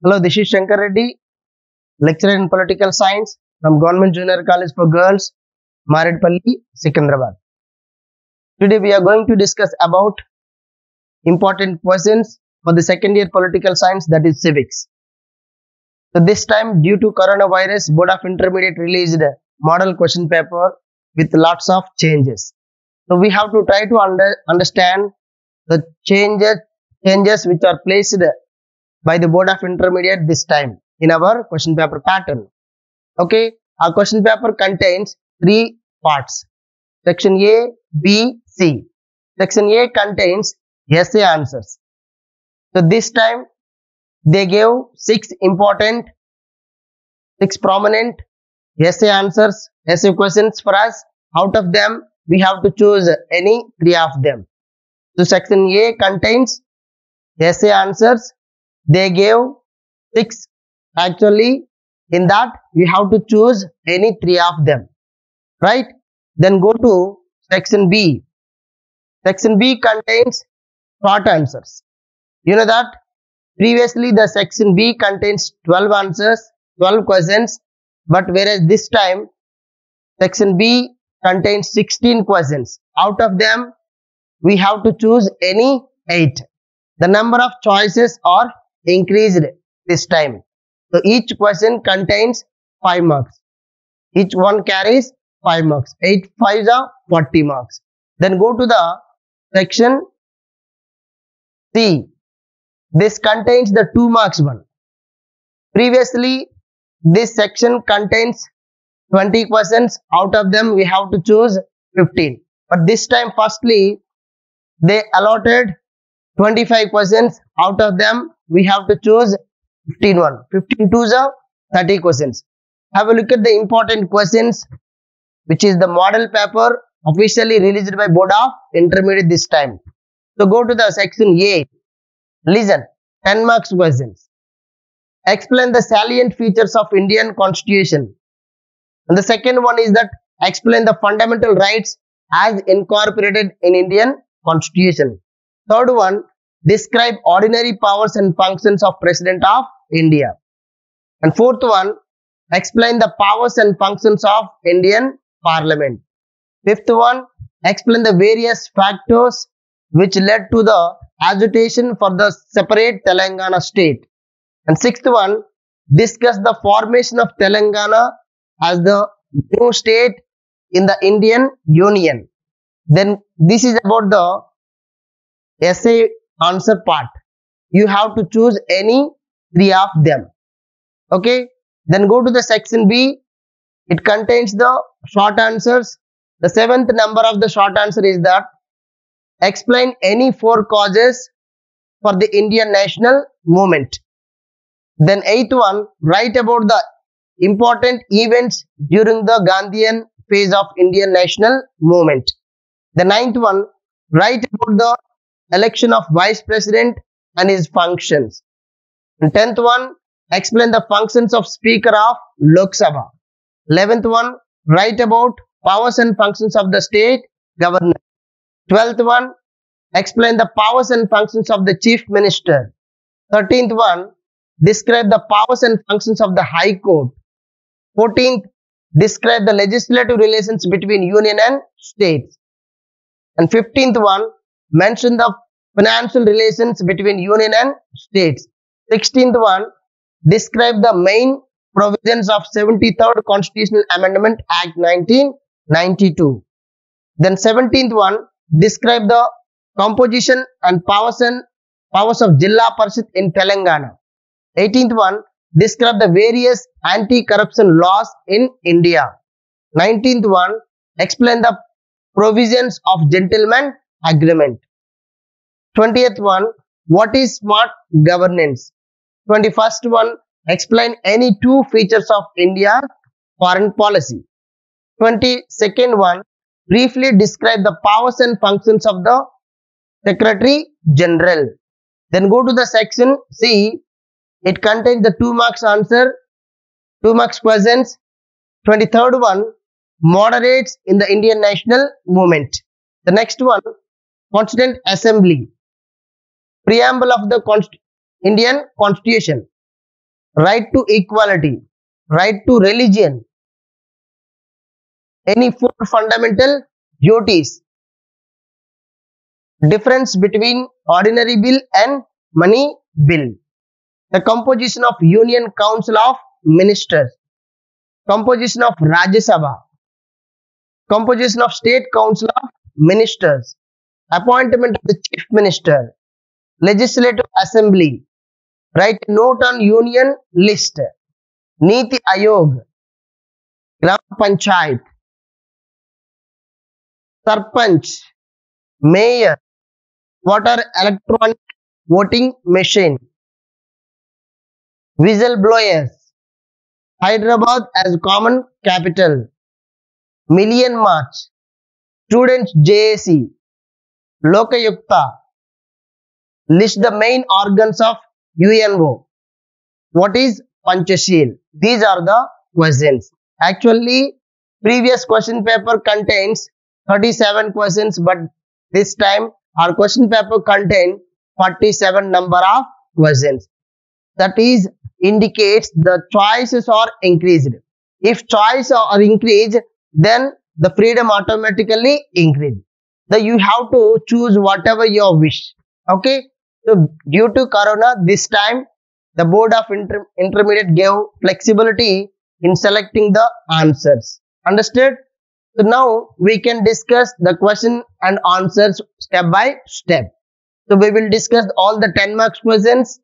Hello, this is Shankar Reddy, lecturer in political science from Government Junior College for Girls, Maredpalli, Secunderabad. Today we are going to discuss about important questions for the second year political science, that is civics. So this time, due to coronavirus, Board of Intermediate released a model question paper with lots of changes. So we have to try to understand the changes which are placed by the Board of Intermediate this time in our question paper pattern. Okay, our question paper contains three parts. Section A, B, C. Section A contains essay answers. So this time they gave six prominent essay answers, essay questions for us. Out of them, we have to choose any three of them. So section A contains essay answers. They gave six. Actually, in that we have to choose any three of them, right? Then go to section B. Section B contains short answers. You know that previously the section B contains 12 answers, 12 questions, but whereas this time section B contains 16 questions. Out of them, we have to choose any 8. The number of choices are increased this time. So each question contains 5 marks. Each one carries 5 marks. 8 5s are 40 marks. Then go to the section C. This contains the 2 marks one. Previously, this section contains 20 questions. Out of them, we have to choose 15. But this time, firstly, they allotted 25 questions. Out of them, we have to choose 15 one. 15 twos are 30 questions. Have a look at the important questions, which is the model paper officially released by Board of Intermediate this time. So go to the section A. Listen, 10 marks questions. Explain the salient features of Indian Constitution. And the second one is that explain the fundamental rights as incorporated in Indian Constitution. Third one, describe ordinary powers and functions of President of India. And fourth one, explain the powers and functions of Indian Parliament. Fifth one, explain the various factors which led to the agitation for the separate Telangana state. And sixth one, discuss the formation of Telangana as the new state in the Indian Union. Then this is about the essay answer part. You have to choose any three of them. Okay. Then go to the section B. It contains the short answers. The 7th number of the short answer is that explain any 4 causes for the Indian national movement. Then 8th one, write about the important events during the Gandhian phase of Indian national movement. The 9th one, write about the election of vice president and his functions. And 10th one, explain the functions of Speaker of Lok Sabha. 11th one, write about powers and functions of the state governor. 12th one, explain the powers and functions of the chief minister. 13th one, describe the powers and functions of the High Court. 14th, describe the legislative relations between union and states. And 15th one, mention the financial relations between union and states. 16th one, describe the main provisions of 73rd Constitutional Amendment Act 1992. Then 17th one, describe the composition and powers of Jilla Parishad in Telangana. 18th one, describe the various anti-corruption laws in India. 19th one, explain the provisions of gentleman agreement. 20th one, what is smart governance? 21st one, explain any 2 features of India's foreign policy. 22nd one, briefly describe the powers and functions of the Secretary General. Then go to the section C. It contains the 2 marks answer, 2 marks questions. 23rd one, moderates in the Indian national movement. The next one, Constituent Assembly. Preamble of the Indian Constitution. right to equality, right to religion, any four fundamental duties, difference between ordinary bill and money bill, the composition of Union Council of Ministers, composition of Rajya Sabha, composition of State Council of Ministers, appointment of the Chief Minister, Legislative Assembly, write a note on Union List, Niti Ayog, Gram Panchayat, Sarpanch, Mayor, what are electronic voting machine, whistleblowers, Hyderabad as common capital, Million March, Students JAC, Lokayukta, list the main organs of UNO. What is Panchashil? These are the questions. Actually, previous question paper contains 37 questions, but this time our question paper contains 47 number of questions. That is indicates the choices are increased. If choices are increased, then the freedom automatically increase. So you have to choose whatever you wish. Okay. So due to Corona, this time the Board of Intermediate gave flexibility in selecting the answers. Understood? So now we can discuss the question and answers step by step. So we will discuss all the 10 marks questions.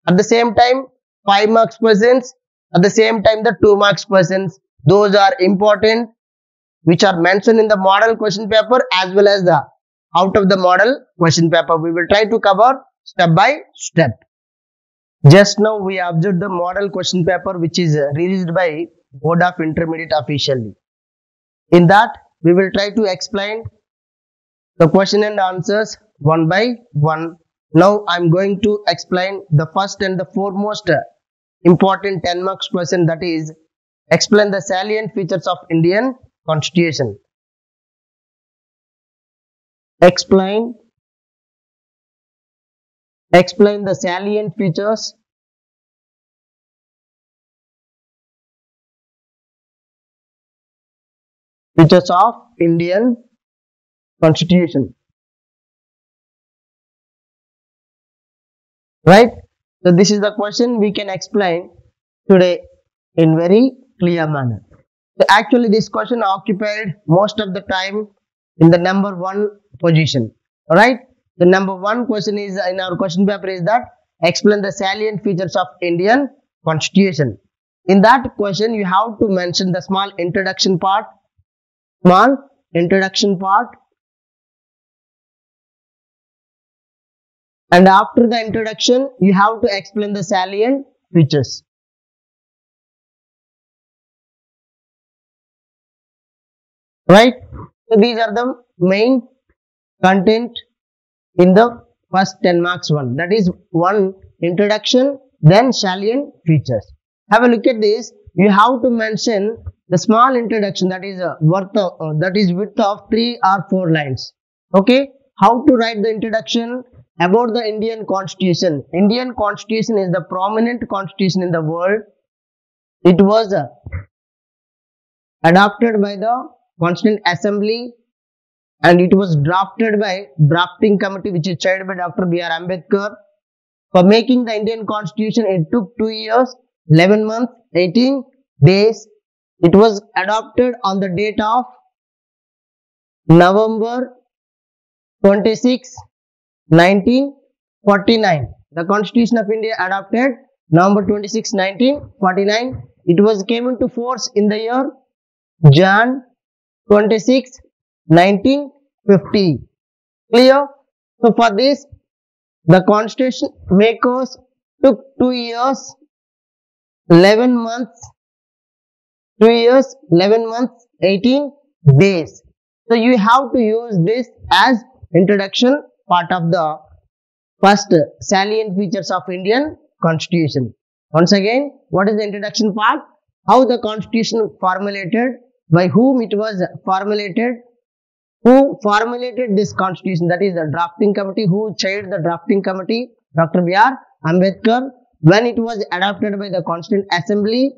At the same time, 5 marks questions. At the same time, the 2 marks questions. Those are important, which are mentioned in the model question paper as well as the out of the model question paper. We will try to cover step by step. Just now we observed the model question paper which is released by Board of Intermediate officially. In that, we will try to explain the question and answers one by one. Now I am going to explain the first and the foremost important 10 marks question, that is explain the salient features of Indian Constitution. Explain the salient features of Indian Constitution. Right? So this is the question we can explain today in very clear manner. So actually this question occupied most of the time in the number 1 position. Alright? The number 1 question is in our question paper is that explain the salient features of Indian Constitution. In that question you have to mention the small introduction part. And after the introduction, you have to explain the salient features. Right? So these are the main content in the first 10 marks one. That is one introduction, then salient features. Have a look at this. You have to mention the small introduction, that is width of 3 or 4 lines. Okay? How to write the introduction? About the Indian Constitution. Indian Constitution is the prominent constitution in the world. It was adopted by the Constituent Assembly and it was drafted by drafting committee which is chaired by Dr. B.R. Ambedkar. For making the Indian Constitution, it took 2 years, 11 months, 18 days. It was adopted on the date of November 26, 1949. The Constitution of India adopted November 26, 1949. It was came into force in the year Jan 26, 1950. Clear? So for this, the Constitution makers took 2 years, 11 months, 18 days. So you have to use this as introduction part of the first salient features of Indian Constitution. Once again, what is the introduction part? How the Constitution formulated, by whom it was formulated, who formulated this Constitution, that is the drafting committee, who chaired the drafting committee, Dr. B.R. Ambedkar. when it was adopted by the Constituent Assembly,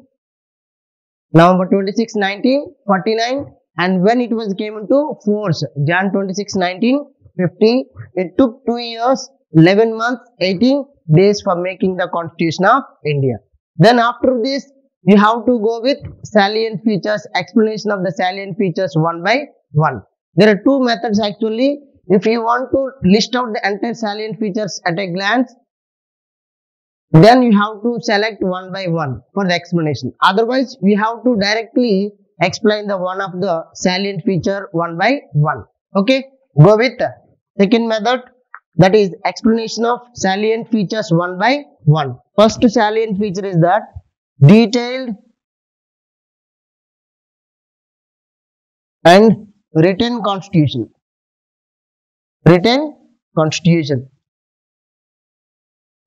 November 26, 1949, and when it was came into force, Jan 26, 1950, it took 2 years, 11 months, 18 days for making the Constitution of India. Then after this, you have to go with salient features, explanation of the salient features one by one. There are two methods actually. If you want to list out the entire salient features at a glance, then you have to select one by one for the explanation. Otherwise, we have to directly explain the one of the salient feature one by one. Okay, go with the second method, that is explanation of salient features one by one. First salient feature is that detailed and written constitution. Written constitution.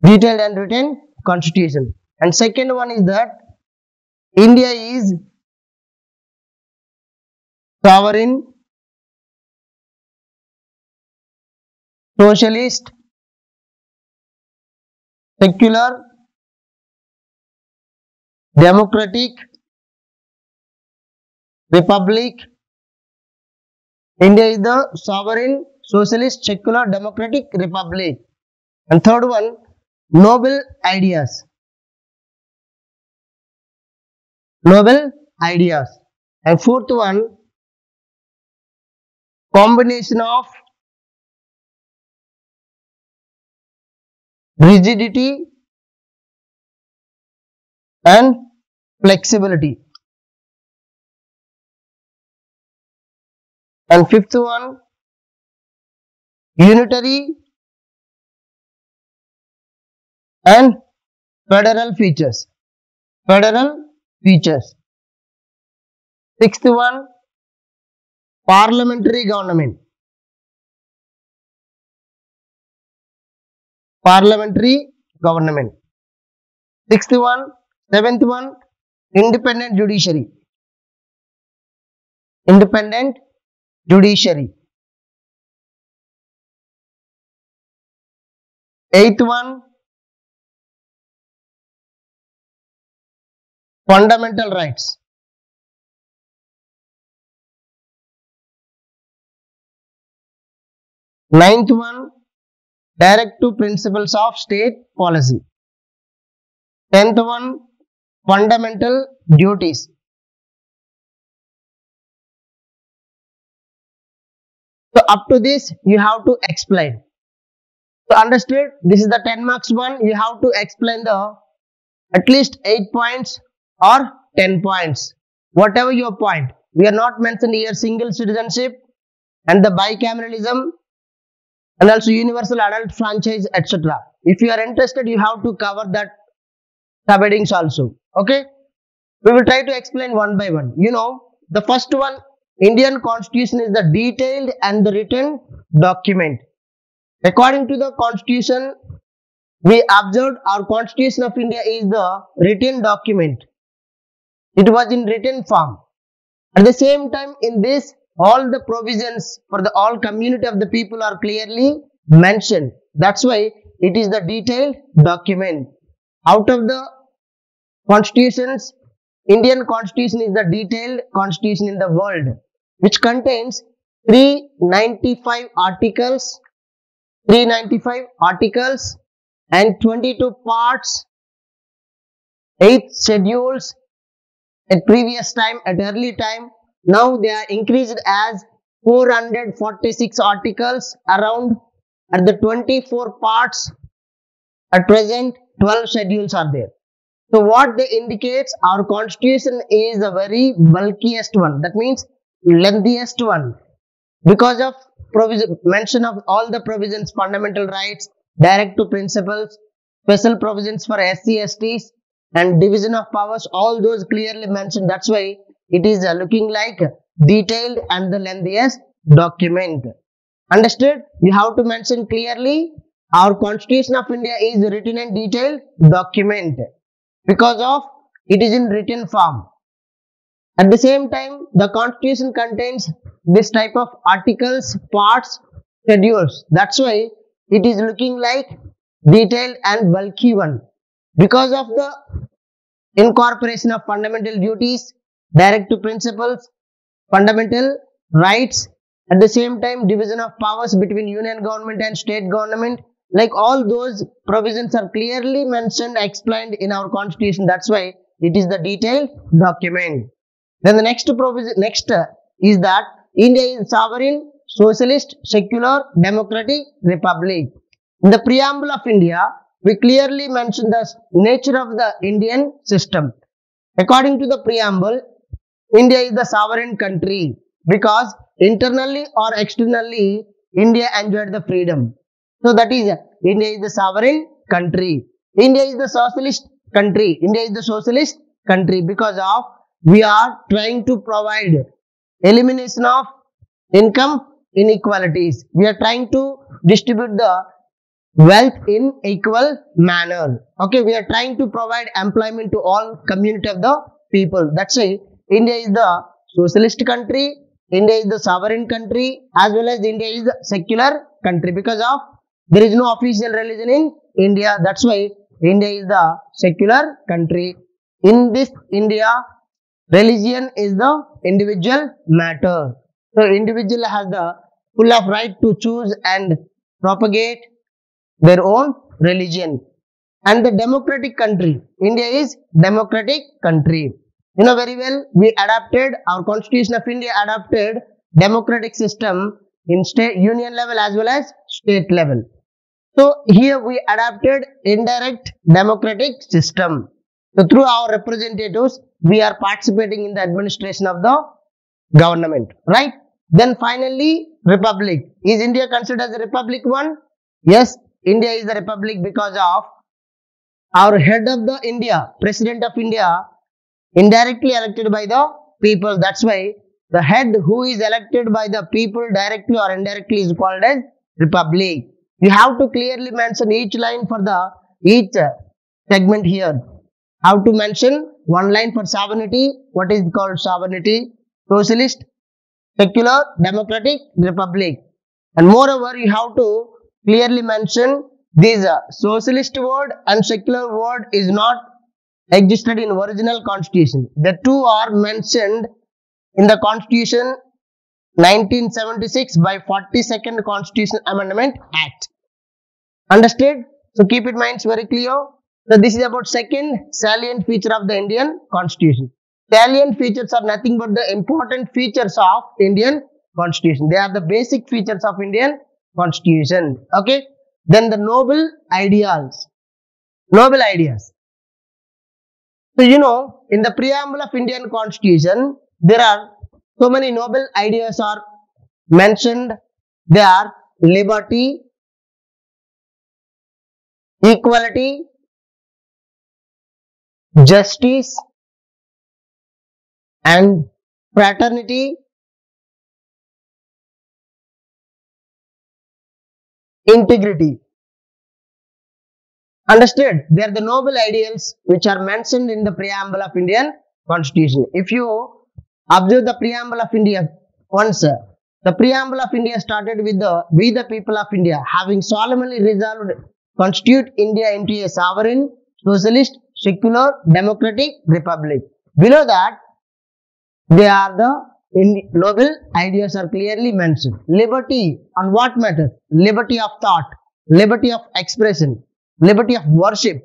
Detailed and written constitution. And second one is that India is sovereign, socialist, secular, democratic, republic. India is the sovereign, socialist, secular, democratic republic. And third one, noble ideas. Noble ideas. And fourth one, combination of rigidity and flexibility. And fifth one, unitary and federal features. Federal features. Sixth one, parliamentary government. Parliamentary government. Sixth one, seventh one, independent judiciary. Independent judiciary. Eighth one, fundamental rights. Ninth one, direct to principles of state policy. 10th one, fundamental duties. So up to this you have to explain. So understood, this is the 10 marks one. You have to explain the at least 8 points or 10 points. Whatever your point. We are not mentioned here single citizenship and the bicameralism and also universal adult franchise, etc. If you are interested, you have to cover that subheadings also. Okay, we will try to explain one by one. You know, the first one, Indian Constitution is the detailed and the written document. According to the Constitution, we observed our Constitution of India is the written document. It was in written form. At the same time, in this, all the provisions for the all community of the people are clearly mentioned. That's why it is the detailed document. Out of the constitutions, Indian Constitution is the detailed constitution in the world, which contains 395 articles, and 22 parts, 8 schedules. At previous time, at early time, now they are increased as 446 articles around. At the 24 parts, at present 12 schedules are there. So what they indicates, our constitution is a very bulkiest one. That means lengthiest one, because of mention of all the provisions, fundamental rights, direct to principles, special provisions for SC, STs, and division of powers. All those clearly mentioned. That's why it is looking like detailed and the lengthiest document. Understood? You have to mention clearly our Constitution of India is written and detailed document, because of it is in written form. At the same time, the Constitution contains this type of articles, parts, schedules. That's why it is looking like detailed and bulky one. Because of the incorporation of fundamental duties, directive principles, fundamental rights, at the same time division of powers between union government and state government, like all those provisions are clearly mentioned, explained in our constitution. That's why it is the detailed document. Then the next provision, is that India is sovereign, socialist, secular, democratic republic. In the preamble of India, we clearly mention the nature of the Indian system. According to the preamble, India is the sovereign country because internally or externally, India enjoyed the freedom. So that is, India is the sovereign country. India is the socialist country. India is the socialist country because of we are trying to provide elimination of income inequalities. We are trying to distribute the wealth in equal manner. Okay, we are trying to provide employment to all community of the people. That's why India is the socialist country, India is the sovereign country, as well as India is the secular country because of there is no official religion in India. That's why India is the secular country. In this India, religion is the individual matter. So individual has the full of right to choose and propagate their own religion. And the democratic country, India is democratic country. You know very well, we adapted, our constitution of India adapted democratic system in state, union level as well as state level. So here we adapted indirect democratic system. So through our representatives, we are participating in the administration of the government, right? Then finally, republic. Is India considered as a republic one? Yes, India is the republic because of our head of the India, president of India, indirectly elected by the people. That's why the head who is elected by the people directly or indirectly is called as republic. You have to clearly mention each line for the each segment here. How to mention one line for sovereignty, what is called sovereignty, socialist, secular, democratic, republic. And moreover, you have to clearly mention this socialist word and secular word is not existed in original constitution. The two are mentioned in the constitution 1976 by 42nd Constitution Amendment Act. Understood? So keep it in mind, it's very clear. So this is about second salient feature of the Indian Constitution. Salient features are nothing but the important features of Indian Constitution. They are the basic features of Indian Constitution. Okay. Then the noble ideals. Noble ideas. So you know, in the preamble of Indian Constitution, there are so many noble ideas are mentioned. They are liberty, equality, justice, and fraternity, integrity. Understood? They are the noble ideals which are mentioned in the preamble of Indian Constitution. If you observe the preamble of India once, the preamble of India started with the "We the people of India, having solemnly resolved, constitute India into a sovereign, socialist, secular, democratic republic." Below that, they are the noble ideas are clearly mentioned. Liberty on what matters? Liberty of thought, liberty of expression, liberty of worship,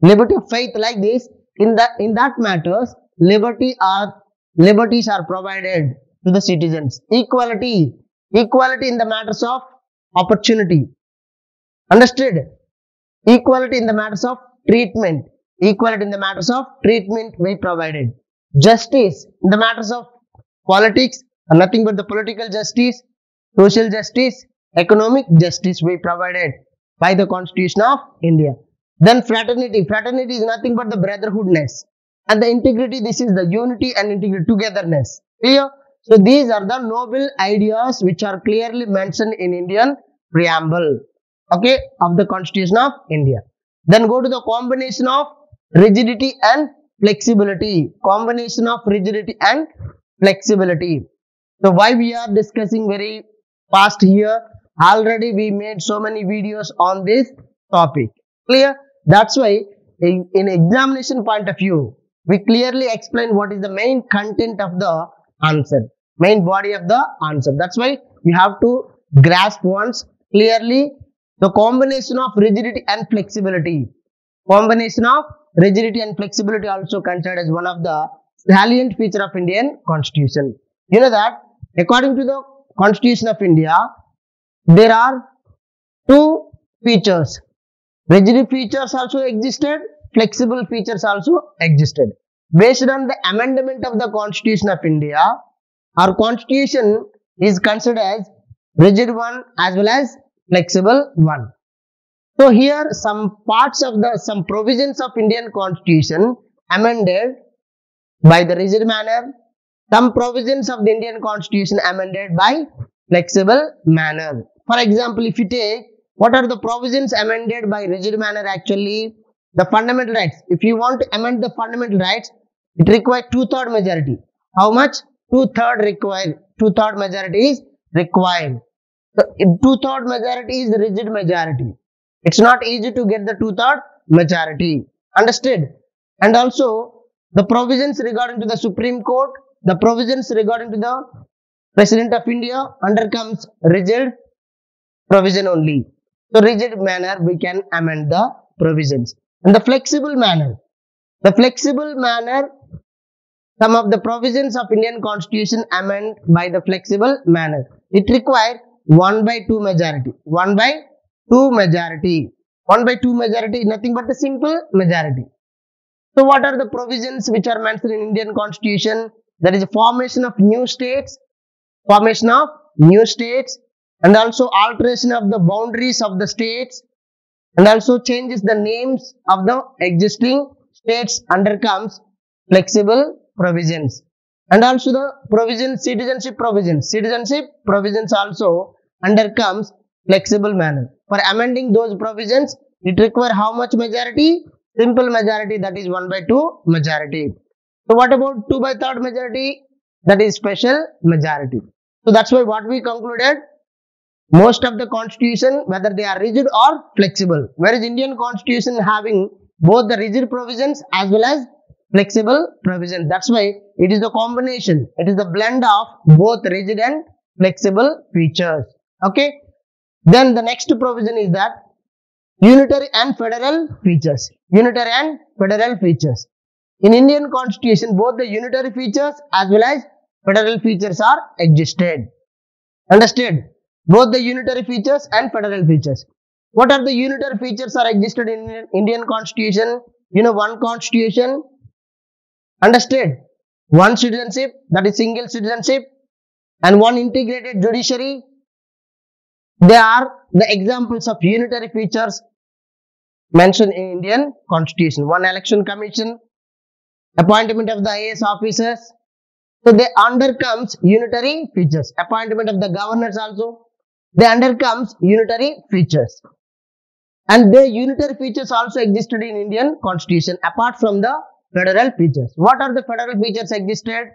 liberty of faith. Like this, in that matters, liberties are provided to the citizens. Equality in the matters of opportunity. Understood? Equality in the matters of treatment. Equality in the matters of treatment we provided. Justice in the matters of politics, nothing but the political justice, social justice, economic justice we provided by the Constitution of India. Then fraternity. Fraternity is nothing but the brotherhoodness. And the integrity, this is the unity and integrity, togetherness. Clear? So these are the noble ideas which are clearly mentioned in Indian preamble, okay, of the Constitution of India. Then go to the combination of rigidity and flexibility. Combination of rigidity and flexibility. So why we are discussing very fast here? Already we made so many videos on this topic. Clear? That's why in examination point of view, we clearly explain what is the main content of the answer, main body of the answer. That's why you have to grasp once clearly the combination of rigidity and flexibility. Combination of rigidity and flexibility also considered as one of the salient feature of Indian Constitution. You know that according to the Constitution of India, there are two features. Rigid features also existed, flexible features also existed. Based on the amendment of the Constitution of India, our Constitution is considered as rigid one as well as flexible one. So here some provisions of Indian Constitution amended by the rigid manner, some provisions of the Indian Constitution amended by flexible manner. For example, if you take what are the provisions amended by rigid manner, actually the fundamental rights. If you want to amend the fundamental rights, it requires 2/3 majority. How much? 2/3 required. 2/3 majority is required. So 2/3 majority is the rigid majority. It's not easy to get the 2/3 majority. Understood? And also the provisions regarding to the Supreme Court, the provisions regarding to the President of India undercomes rigid provision only. So rigid manner we can amend the provisions. And the flexible manner. The flexible manner, some of the provisions of Indian Constitution amend by the flexible manner. It requires 1/2 majority. 1/2 majority. 1/2 majority is nothing but the simple majority. So what are the provisions which are mentioned in Indian Constitution? There is a formation of new states, and also alteration of the boundaries of the states, and also changes the names of the existing states undercomes flexible provisions. And also the citizenship provisions also undercomes flexible manner. For amending those provisions, it requires how much majority? Simple majority, that is 1/2 majority. So what about 2/3 majority? That is special majority. So that's why what we concluded, most of the constitution, whether they are rigid or flexible, whereas Indian Constitution having both the rigid provisions as well as flexible provisions. That's why it is the combination, it is the blend of both rigid and flexible features. Okay. Then the next provision is that unitary and federal features. Unitary and federal features. In Indian Constitution, both the unitary features as well as federal features are existed. Understood? Both the unitary features and federal features. What are the unitary features are existed in Indian Constitution? You know, one constitution. Understood? One citizenship, that is single citizenship, and one integrated judiciary. They are the examples of unitary features mentioned in Indian Constitution. One election commission, appointment of the IAS officers. So they undercomes unitary features. Appointment of the governors also, they undercomes unitary features. And the unitary features also existed in Indian Constitution apart from the federal features. What are the federal features existed?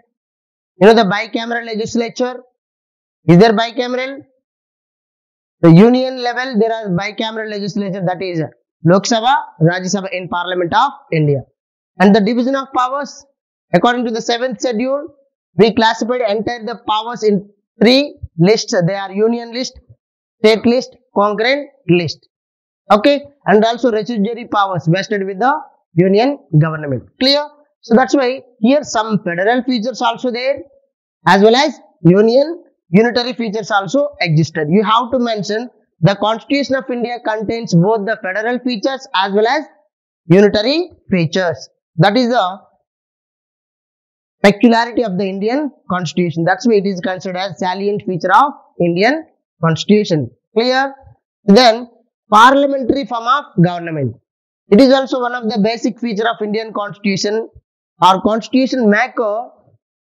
You know, the bicameral legislature. Is there bicameral? The union level, there are bicameral legislature, that is Lok Sabha, Rajya Sabha in Parliament of India. And the division of powers, according to the 7th schedule, we classified entire the powers in 3 lists. They are union list, state list, concurrent list. Okay. And also residuary powers vested with the union government. Clear? So that's why here some federal features also there as well as unitary features also existed. You have to mention the Constitution of India contains both the federal features as well as unitary features. That is the peculiarity of the Indian Constitution. That's why it is considered as salient feature of Indian Constitution. Clear? Then parliamentary form of government. It is also one of the basic feature of Indian Constitution. Our Constitution maker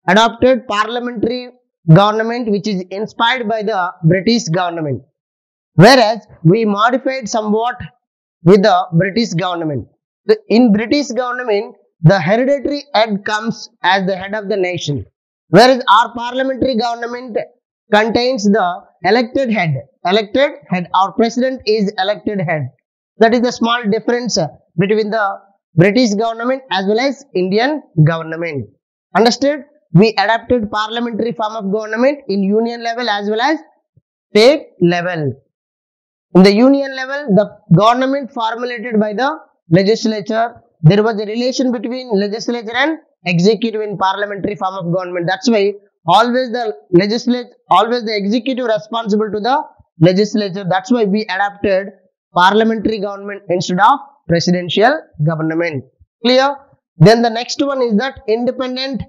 adopted parliamentary government which is inspired by the British government, whereas we modified somewhat with the British government. In British government, the hereditary head comes as the head of the nation, whereas our parliamentary government contains the elected head. Our president is elected head. That is the small difference between the British government as well as Indian government. Understood? We adapted parliamentary form of government in union level as well as state level. In the union level, the government formulated by the legislature. There was a relation between legislature and executive in parliamentary form of government. That's why always the executive responsible to the legislature. That's why we adapted parliamentary government instead of presidential government. Clear? Then the next one is that independent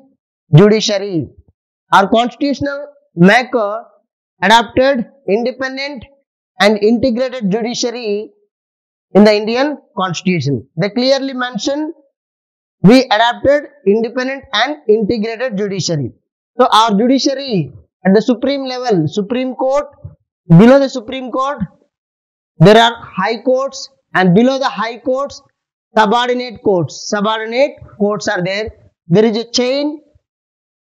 judiciary. Our constitutional maker adapted independent and integrated judiciary in the Indian constitution. They clearly mention we adapted independent and integrated judiciary. So our judiciary at the supreme level, Supreme Court, below the Supreme Court, there are high courts, and below the high courts, subordinate courts. Subordinate courts are there. There is a chain.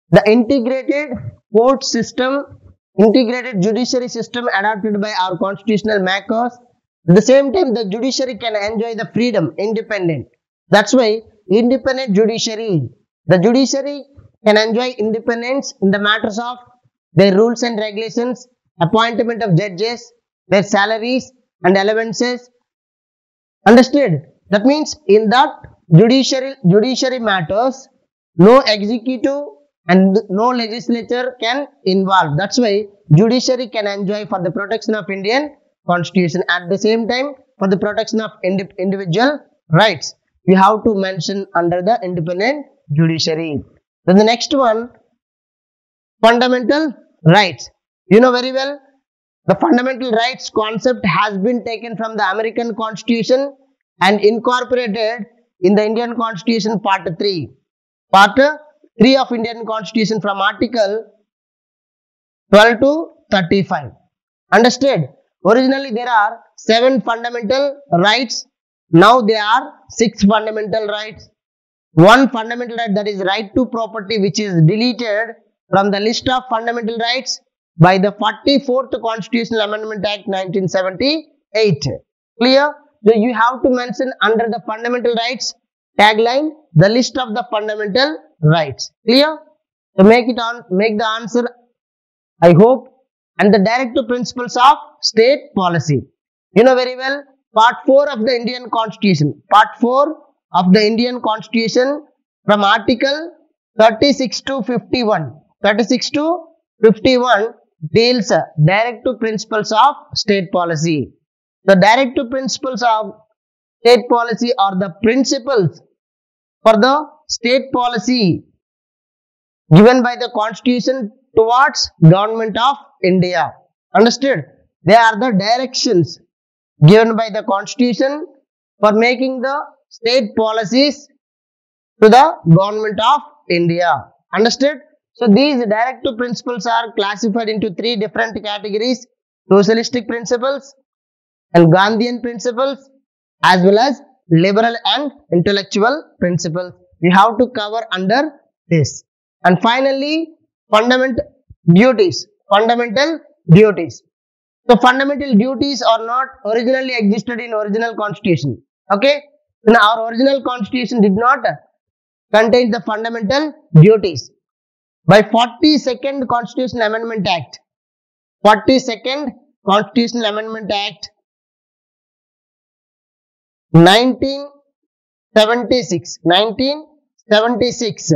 The integrated court system, integrated judiciary system adopted by our constitutional makers. At the same time, the judiciary can enjoy the freedom, independent. That's why independent judiciary. The judiciary can enjoy independence in the matters of their rules and regulations, appointment of judges, their salaries and allowances. Understood? That means in that judiciary matters, no executive and no legislature can involve. That's why judiciary can enjoy for the protection of Indian constitution. At the same time, for the protection of individual rights, we have to mention under the independent judiciary. Then the next one, fundamental rights. You know very well, the fundamental rights concept has been taken from the American Constitution and incorporated in the Indian Constitution Part 3. Part 3 of Indian Constitution from Article 12 to 35. Understood? Originally there are 7 fundamental rights. Now there are 6 fundamental rights. One fundamental right, that is right to property, which is deleted from the list of fundamental rights by the 44th Constitutional Amendment Act 1978. Clear? So you have to mention under the fundamental rights tagline the list of the fundamental rights. Clear? So make the answer, I hope. And the directive principles of state policy. You know very well, Part 4 of the Indian Constitution. Part 4 of the Indian Constitution from Article 36 to 51. 36 to 51 deals directive principles of state policy. The directive principles of state policy are the principles for the state policy given by the Constitution towards Government of India. Understood? They are the directions given by the Constitution for making the state policies to the Government of India. Understood? So these directive principles are classified into 3 different categories: socialistic principles and Gandhian principles, as well as liberal and intellectual principles. We have to cover under this. And finally, fundamental duties. Fundamental duties. So fundamental duties are not originally existed in original constitution. Okay? In our original constitution did not contain the fundamental duties. By 42nd Constitutional Amendment Act, 42nd Constitutional Amendment Act 1976,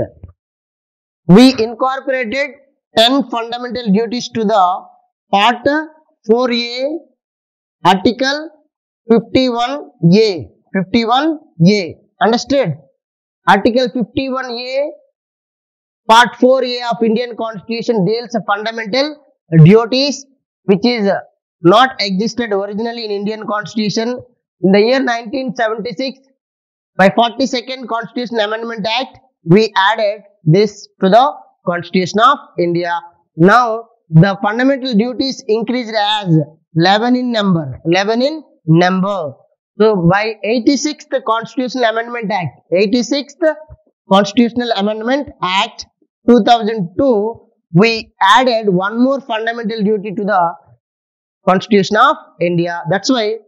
we incorporated 10 fundamental duties to the Part 4A, Article 51A. 51A. Understood? Article 51A, Part 4A of Indian Constitution deals fundamental duties which is not existed originally in Indian Constitution. In the year 1976, by 42nd Constitutional Amendment Act, we added this to the Constitution of India. Now, the fundamental duties increased as 11 in number. 11 in number. So, by 86th Constitutional Amendment Act, 86th Constitutional Amendment Act 2002, we added one more fundamental duty to the Constitution of India. That's why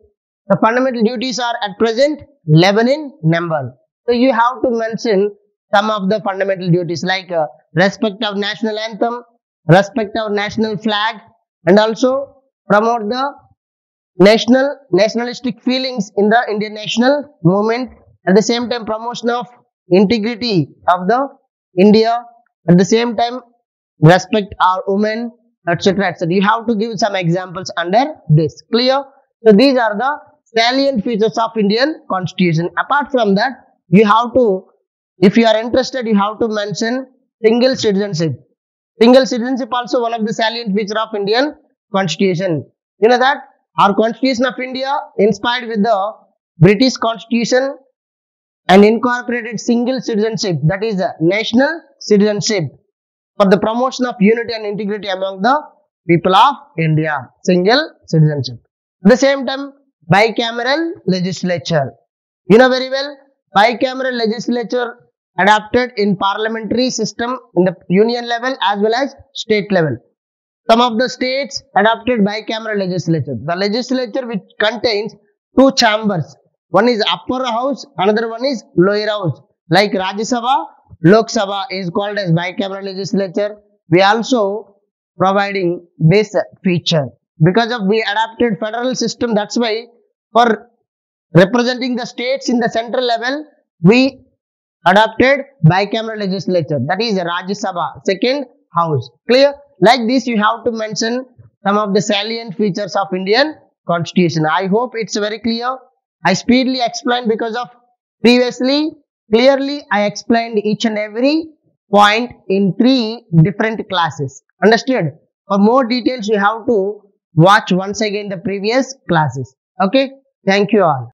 the fundamental duties are at present 11 in number. So you have to mention some of the fundamental duties like respect of national anthem, respect of national flag, and also promote the nationalistic feelings in the Indian national movement. At the same time, promotion of integrity of the India. At the same time, respect our women, etc., etc. You have to give some examples under this. Clear? So these are the salient features of Indian Constitution. Apart from that, you have to, if you are interested, you have to mention single citizenship. Single citizenship also one of the salient feature of Indian Constitution. You know that our Constitution of India inspired with the British Constitution and incorporated single citizenship, that is national citizenship, for the promotion of unity and integrity among the people of India. Single citizenship. At the same time, bicameral legislature. You know very well, bicameral legislature adopted in parliamentary system in the union level as well as state level. Some of the states adopted bicameral legislature. The legislature which contains two chambers. One is upper house, another one is lower house. Like Rajya Sabha, Lok Sabha is called as bicameral legislature. We also providing this feature. Because of we adopted federal system, that's why for representing the states in the central level, we adopted bicameral legislature. That is Rajya Sabha, second house. Clear? Like this, you have to mention some of the salient features of Indian Constitution. I hope it's very clear. I speedily explained because of previously, clearly I explained each and every point in 3 different classes. Understood? For more details, you have to watch once again the previous classes. Okay? Thank you all.